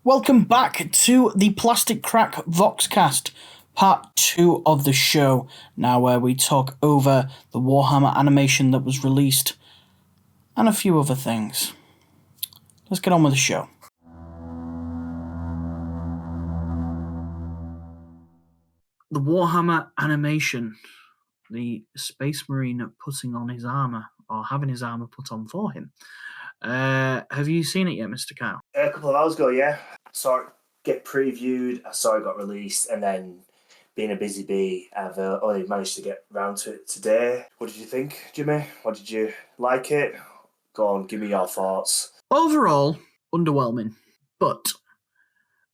Welcome back to the Plastic Crack Voxcast, part 2 of the show, now where we talk over the Warhammer animation that was released, and a few other things. Let's get on with the show. The Warhammer animation, the Space Marine putting on his armour, or having his armour put on for him. Have you seen it yet, Mr. Kyle? A couple of hours ago, yeah. Saw it get previewed, I saw it got released, and then being a busy bee, I've only managed to get round to it today. What did you think, Jimmy? What did you like it? Go on, give me your thoughts. Overall, underwhelming, but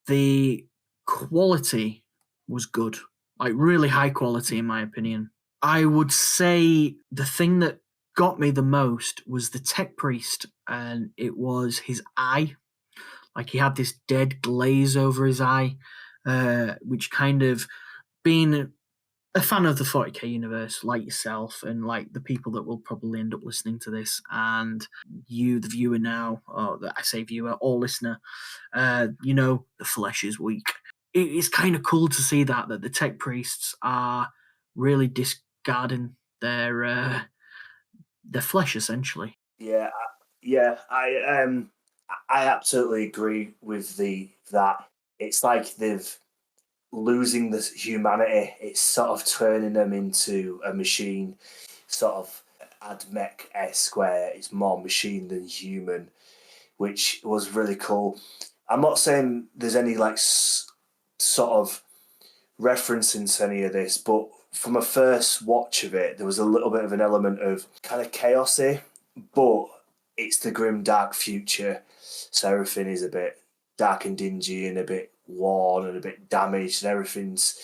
the quality was good. Like, really high quality, in my opinion. I would say the thing that got me the most was the tech priest, and it was his eye. Like, he had this dead glaze over his eye, which kind of, being a fan of the 40k universe, like yourself, and like the people that will probably end up listening to this, and you, the viewer now, or I say viewer or listener, the flesh is weak. It's kind of cool to see that the tech priests are really discarding their flesh, essentially. Yeah, I absolutely agree with that. It's like they've losing this humanity. It's sort of turning them into a machine, sort of AdMech-esque, where it's more machine than human, which was really cool. I'm not saying there's any sort of referencing to any of this, but from a first watch of it, there was a little bit of an element of kind of chaosy, but it's the grim, dark future, so everything is a bit dark and dingy and a bit worn and a bit damaged, and everything's,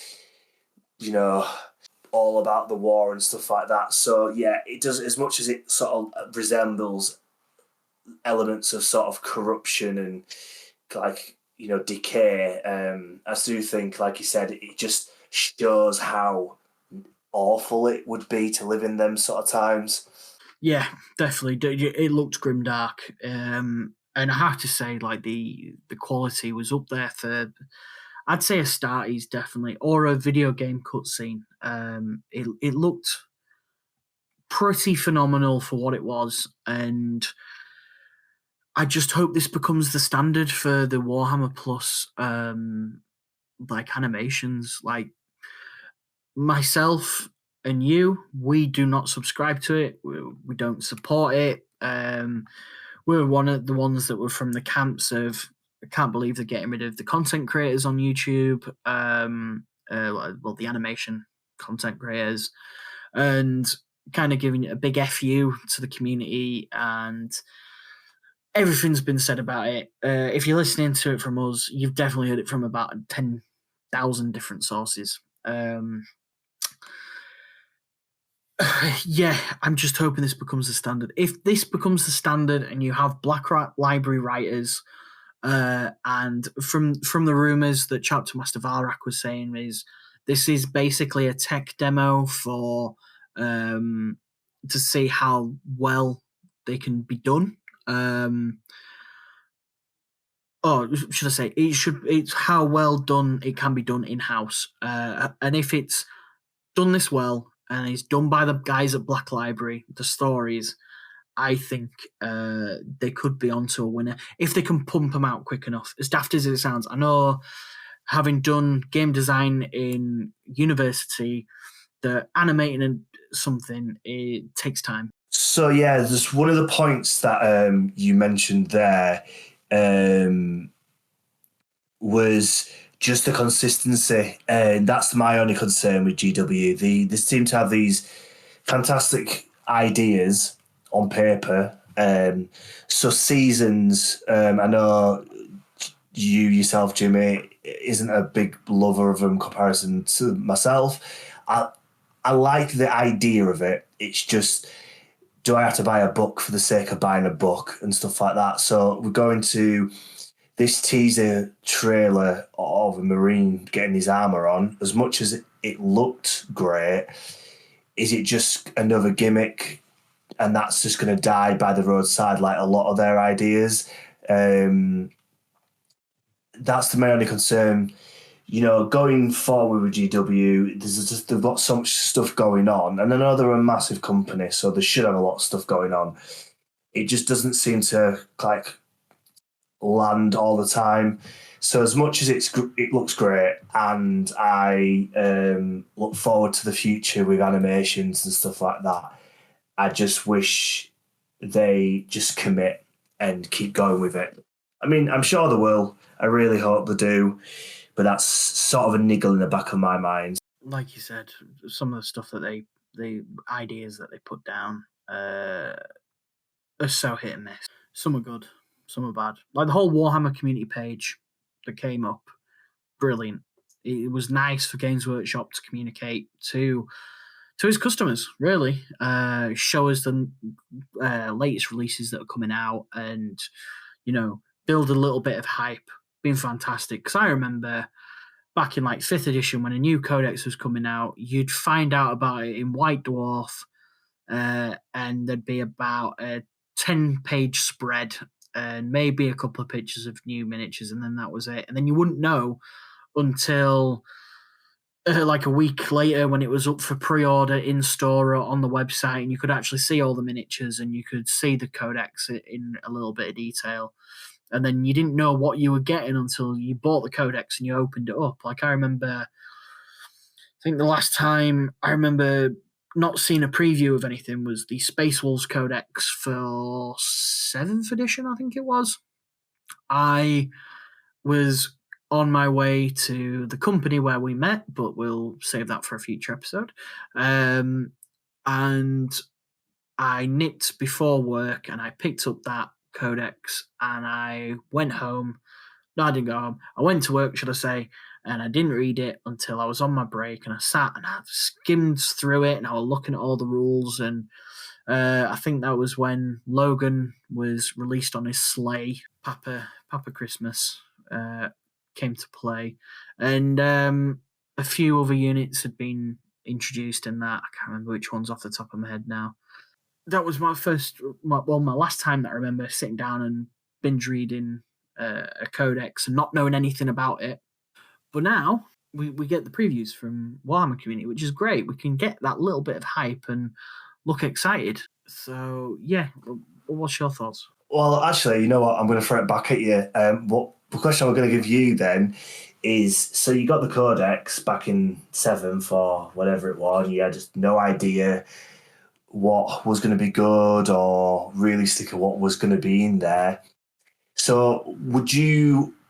all about the war and stuff like that. So yeah, it does, as much as it sort of resembles elements of sort of corruption and decay. I do think, like you said, it just shows how awful it would be to live in them sort of times. Yeah, definitely. It looked grimdark, and I have to say, like the quality was up there for, I'd say, a Astartes definitely, or a video game cutscene. It looked pretty phenomenal for what it was, and I just hope this becomes the standard for the Warhammer Plus, animations. Like, myself and you, we do not subscribe to it. We don't support it. We're one of the ones that were from the camps of, I can't believe they're getting rid of the content creators on YouTube. The animation content creators, and kind of giving it a big FU to the community, and everything's been said about it. If you're listening to it from us, you've definitely heard it from about 10,000 different sources. Yeah, I'm just hoping this becomes the standard. If this becomes the standard and you have Black Library writers, and from the rumors that Chapter Master Valrak was saying, is this is basically a tech demo for to see how well they can be done. Should I say it's how well done it can be done in house, and if it's done this well and it's done by the guys at Black Library, the stories, I think they could be onto a winner if they can pump them out quick enough. As daft as it sounds, I know, having done game design in university, the animating something, it takes time. So yeah, there's one of the points that you mentioned there was just the consistency, and that's my only concern with GW. They seem to have these fantastic ideas on paper. So seasons, I know you yourself, Jimmy, isn't a big lover of them in comparison to myself. I like the idea of it. It's just, do I have to buy a book for the sake of buying a book and stuff like that? So we're going to this teaser trailer of a Marine getting his armor on. As much as it looked great, is it just another gimmick and that's just going to die by the roadside like a lot of their ideas? that's my only concern. Going forward with GW, they've got so much stuff going on, and I know they're a massive company, so they should have a lot of stuff going on. It just doesn't seem to land all the time. So as much as it looks great, and I look forward to the future with animations and stuff like that, I just wish they just commit and keep going with it. I mean, I'm sure they will. I really hope they do. But that's sort of a niggle in the back of my mind. Like you said, some of the stuff that the ideas that they put down are so hit and miss. Some are good, some are bad. Like the whole Warhammer community page that came up, brilliant. It was nice for Games Workshop to communicate to his customers, really. Show us the latest releases that are coming out and, build a little bit of hype. Been fantastic. Because I remember back in 5th edition when a new codex was coming out, you'd find out about it in White Dwarf, and there'd be about a 10-page spread and maybe a couple of pictures of new miniatures, and then that was it. And then you wouldn't know until a week later when it was up for pre-order in store or on the website, and you could actually see all the miniatures and you could see the codex in a little bit of detail. And then you didn't know what you were getting until you bought the codex and you opened it up. I remember, I think the last time I remember not seeing a preview of anything was the Space Wolves Codex for 7th edition, I think it was. I was on my way to the company where we met, but we'll save that for a future episode. And I nipped before work and I picked up that codex and I went home. No, I didn't go home. I went to work, should I say, and I didn't read it until I was on my break, and I sat and I skimmed through it and I was looking at all the rules, and I think that was when Logan was released on his sleigh. Papa Christmas came to play, and a few other units had been introduced in that. I can't remember which ones off the top of my head now. That was my last time that I remember sitting down and binge reading a codex and not knowing anything about it. But now we get the previews from Warhammer Community, which is great. We can get that little bit of hype and look excited. So, yeah, what's your thoughts? Well, actually, you know what? I'm going to throw it back at you. What the question I'm going to give you then is, so you got the codex back in 7th or whatever it was, and you had just no idea what was going to be good or realistic of what was going to be in there. So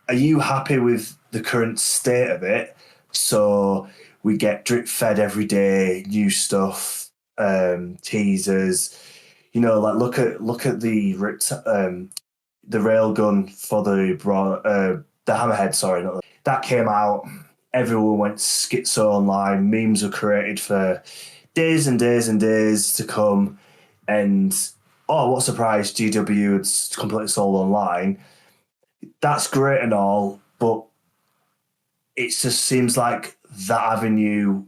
are you happy with the current state of it? So we get drip fed every day, new stuff, teasers, look at the railgun for the hammerhead, sorry, that came out. Everyone went schizo online. Memes were created for days and days and days to come, and what a surprise, GW had completely sold online. That's great and all, but it just seems like that avenue,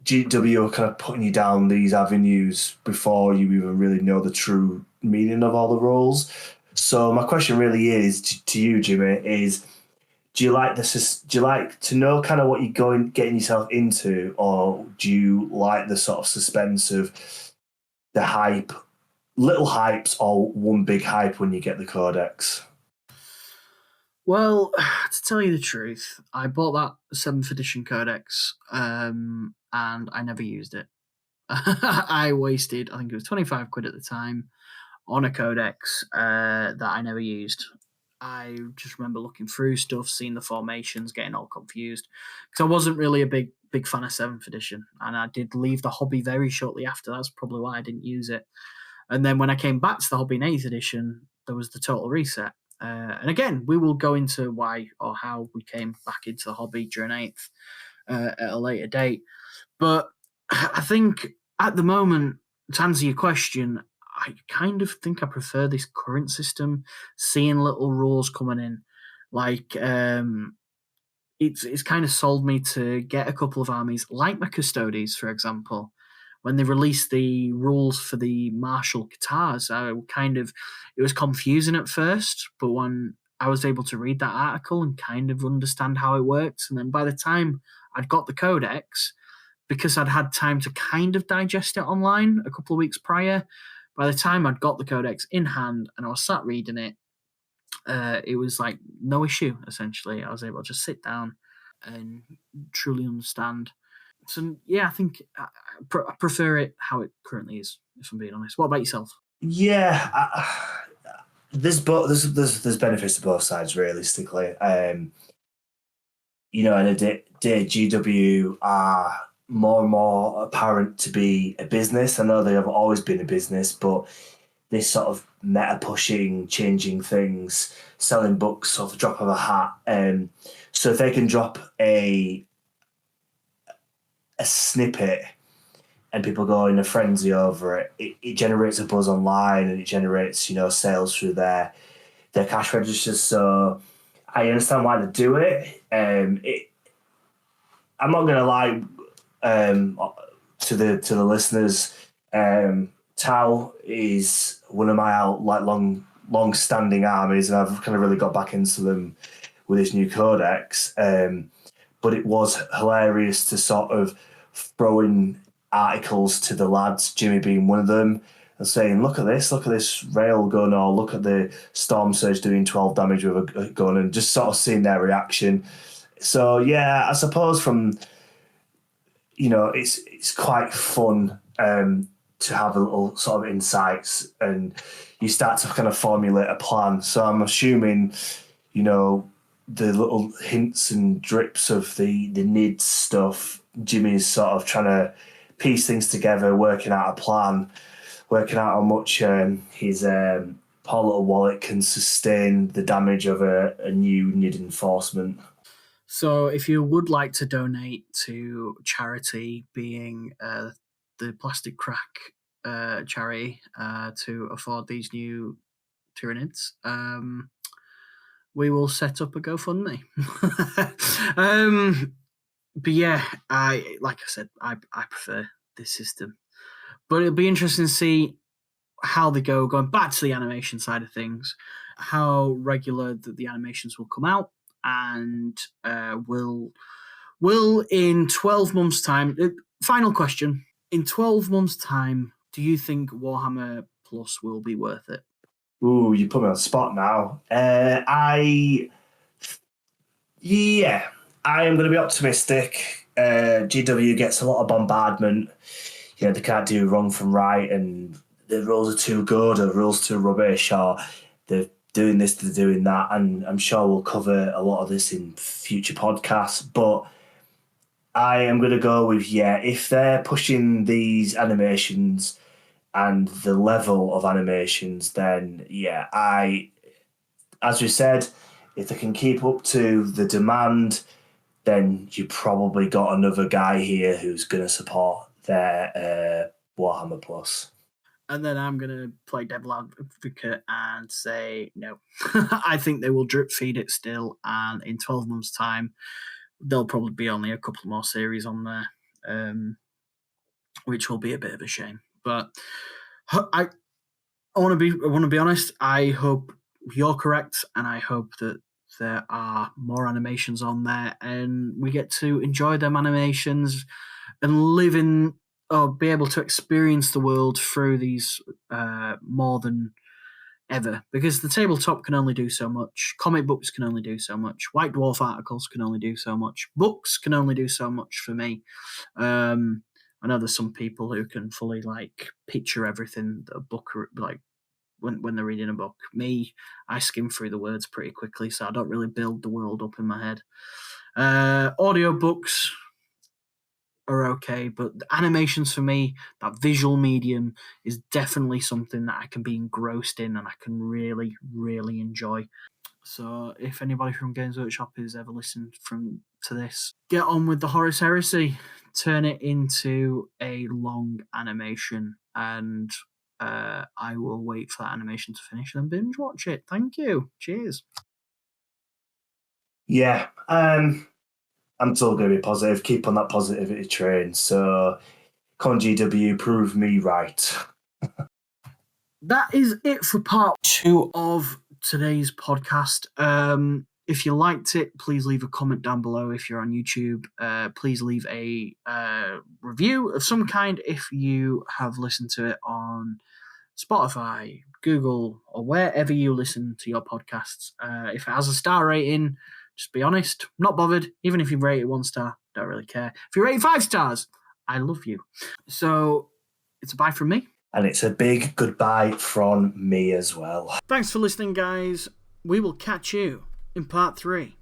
GW are kind of putting you down these avenues before you even really know the true meaning of all the rules. So my question really is to you, Jimmy, is do you like to know kind of what you're getting yourself into, or do you like the sort of suspense of the hype, little hypes, or one big hype when you get the codex? Well, to tell you the truth, I bought that 7th edition codex and I never used it. I wasted, I think it was 25 quid at the time, on a codex that I never used. I just remember looking through stuff, seeing the formations, getting all confused. Because I wasn't really a big fan of 7th edition. And I did leave the hobby very shortly after. That's probably why I didn't use it. And then when I came back to the hobby in 8th edition, there was the total reset. And again, we will go into why or how we came back into the hobby during 8th at a later date. But I think at the moment, to answer your question, I kind of think I prefer this current system, seeing little rules coming in. It's kind of sold me to get a couple of armies, like my Custodes, for example. When they released the rules for the martial guitars, it was confusing at first, but when I was able to read that article and kind of understand how it worked. And then by the time I'd got the Codex, because I'd had time to kind of digest it online a couple of weeks prior, by the time I'd got the Codex in hand and I was sat reading it, it was like no issue, essentially. I was able to just sit down and truly understand. So, yeah, I think I prefer it how it currently is, if I'm being honest. What about yourself? Yeah, there's benefits to both sides, realistically. You know, and a day GW are more and more apparent to be a business. I know they have always been a business, but this sort of meta pushing, changing things, selling books off the drop of a hat. So if they can drop a snippet and people go in a frenzy over it, it generates a buzz online and it generates, you know, sales through their cash registers. So I understand why they do it. I'm not going to lie to the listeners. Tau is one of my long standing armies, and I've kind of really got back into them with this new Codex. But it was hilarious to sort of throw in articles to the lads, Jimmy being one of them, and saying, look at this rail gun, or look at the Storm Surge doing 12 damage with a gun, and just sort of seeing their reaction. So yeah, I suppose from, you know, it's quite fun to have a little sort of insights, and you start to kind of formulate a plan. So I'm assuming, you know, the little hints and drips of the NID stuff, Jimmy's sort of trying to piece things together, working out a plan, working out how much his poor little wallet can sustain the damage of a new NID enforcement. So if you would like to donate to charity, being the Plastic Crack charity, to afford these new Tyranids, we will set up a GoFundMe. But yeah, I prefer this system. But it'll be interesting to see how they go, going back to the animation side of things, how regular the animations will come out, and will in 12 months' time, final question, in 12 months' time, do you think Warhammer Plus will be worth it? Ooh, you put me on the spot now. I am going to be optimistic. GW gets a lot of bombardment. You know, they can't do wrong from right, and the rules are too good, or the rules too rubbish, or they're doing this, they're doing that. And I'm sure we'll cover a lot of this in future podcasts. But I am going to go with, if they're pushing these animations and the level of animations, then as we said, if they can keep up to the demand, then you probably got another guy here who's going to support their Warhammer Plus. And then I'm going to play devil advocate and say no. I think they will drip feed it still, and in 12 months' time, there'll probably be only a couple more series on there, which will be a bit of a shame. But I want to be honest. I hope you're correct, and I hope that there are more animations on there, and we get to enjoy them animations and live in, or be able to experience the world through these more than ever. Because the tabletop can only do so much, comic books can only do so much, White Dwarf articles can only do so much, books can only do so much for me. I know there's some people who can fully picture everything that a book when they're reading a book. Me, I skim through the words pretty quickly, so I don't really build the world up in my head. Audiobooks are okay, but the animations for me, that visual medium, is definitely something that I can be engrossed in and I can really, really enjoy. So if anybody from Games Workshop has ever listened to this, get on with the Horus Heresy. Turn it into a long animation, and I will wait for that animation to finish and binge watch it. Thank you. Cheers. Yeah, I'm still going to be positive. Keep on that positivity train. So, come on, GW, prove me right. That is it for part 2 of today's podcast. If you liked it, please leave a comment down below. If you're on YouTube, please leave a review of some kind. If you have listened to it on Spotify, Google, or wherever you listen to your podcasts, if it has a star rating, just be honest, not bothered. Even if you rate it 1 star, don't really care. If you rate it 5 stars, I love you. So it's a bye from me. And it's a big goodbye from me as well. Thanks for listening, guys. We will catch you in part 3.